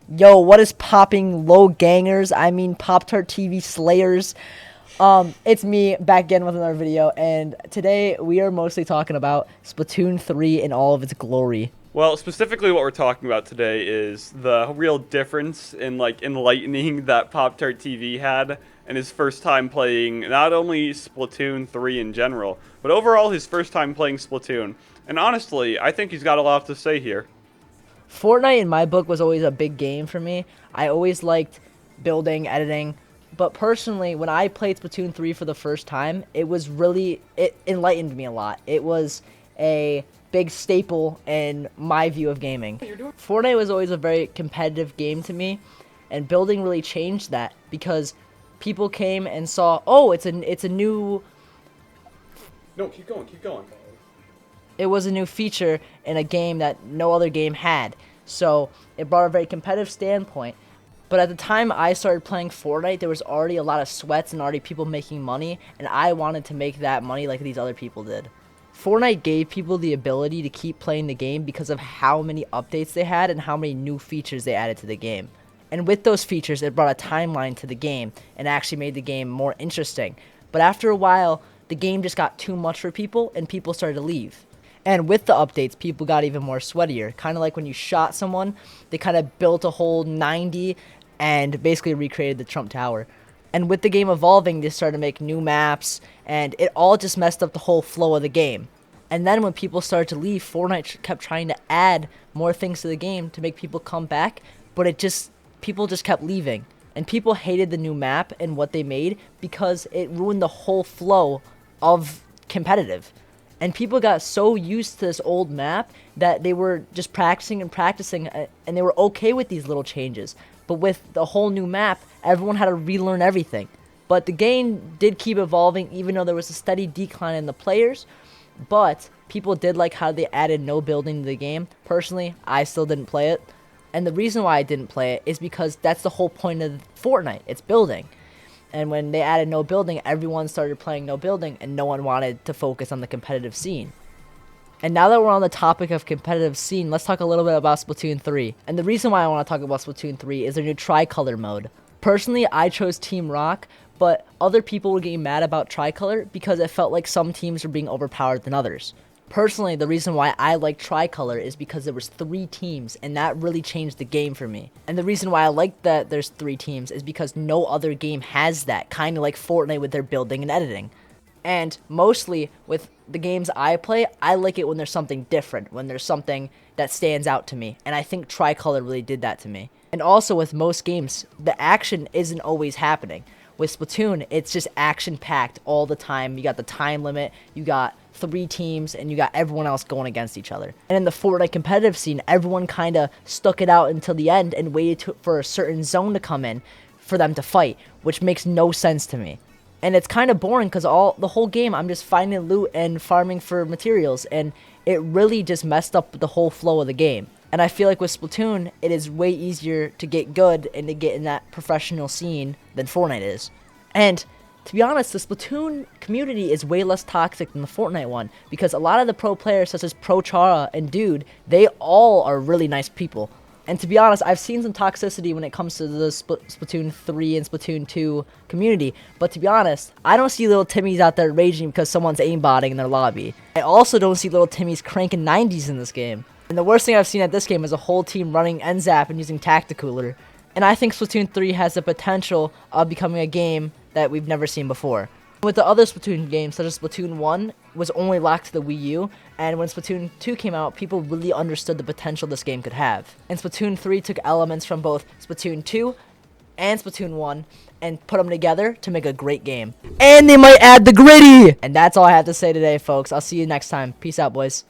Yo, what is popping, low gangers? I mean, PoptartTV slayers. It's me back again with another video, and today we are mostly talking about Splatoon 3 in all of its glory. Well, specifically what we're talking about today is the real difference in enlightening that PoptartTV had and his first time playing not only Splatoon 3 in general, but overall his first time playing Splatoon. And honestly, I think he's got a lot to say here. Fortnite in my book was always a big game for me. I always liked building, editing, but personally, when I played Splatoon 3 for the first time, it enlightened me a lot. It was a big staple in my view of gaming. Fortnite was always a very competitive game to me, and building really changed that because people came and saw, oh, it's a new. No, keep going, keep going. It was a new feature in a game that no other game had. So it brought a very competitive standpoint. But at the time I started playing Fortnite, there was already a lot of sweats and already people making money, and I wanted to make that money like these other people did. Fortnite gave people the ability to keep playing the game because of how many updates they had and how many new features they added to the game. And with those features, it brought a timeline to the game and actually made the game more interesting. But after a while, the game just got too much for people and people started to leave. And with the updates, people got even more sweatier. Kind of like when you shot someone, they kind of built a whole 90 and basically recreated the Trump Tower. And with the game evolving, they started to make new maps, and it all just messed up the whole flow of the game. And then when people started to leave, Fortnite kept trying to add more things to the game to make people come back, but people just kept leaving. And people hated the new map and what they made because it ruined the whole flow of competitive. And people got so used to this old map that they were just practicing and practicing, and they were okay with these little changes. But with the whole new map, everyone had to relearn everything. But the game did keep evolving, even though there was a steady decline in the players. But people did like how they added no building to the game. Personally, I still didn't play it. And the reason why I didn't play it is because that's the whole point of Fortnite. It's building. And when they added no building, everyone started playing no building, and no one wanted to focus on the competitive scene. And now that we're on the topic of competitive scene, let's talk a little bit about Splatoon 3. And the reason why I want to talk about Splatoon 3 is their new tricolor mode. Personally, I chose Team Rock, but other people were getting mad about tricolor because it felt like some teams were being overpowered than others. Personally, the reason why I like tricolor is because there was 3 teams, and that really changed the game for me. And the reason why I like that there's 3 teams is because no other game has that, kind of like Fortnite with their building and editing. And mostly with the games I play, I like it when there's something different, when there's something that stands out to me. And I think tricolor really did that to me. And also with most games, the action isn't always happening. With Splatoon, it's just action-packed all the time. You got the time limit, you got 3 teams, and you got everyone else going against each other. And in the Fortnite competitive scene, everyone kind of stuck it out until the end and waited for a certain zone to come in for them to fight, which makes no sense to me. And it's kind of boring because the whole game I'm just finding loot and farming for materials, and it really just messed up the whole flow of the game. And I feel like with Splatoon, it is way easier to get good and to get in that professional scene than Fortnite is. And to be honest, the Splatoon community is way less toxic than the Fortnite one because a lot of the pro players such as Pro Chara and Dude, they all are really nice people. And to be honest, I've seen some toxicity when it comes to the Splatoon 3 and Splatoon 2 community. But to be honest, I don't see little Timmies out there raging because someone's aimbotting in their lobby. I also don't see little Timmies cranking 90s in this game. And the worst thing I've seen at this game is a whole team running NZAP and using Tacticooler. And I think Splatoon 3 has the potential of becoming a game that we've never seen before. With the other Splatoon games, such as Splatoon 1, was only locked to the Wii U, and when Splatoon 2 came out, people really understood the potential this game could have. And Splatoon 3 took elements from both Splatoon 2 and Splatoon 1 and put them together to make a great game. And they might add the gritty! And that's all I have to say today, folks. I'll see you next time. Peace out, boys.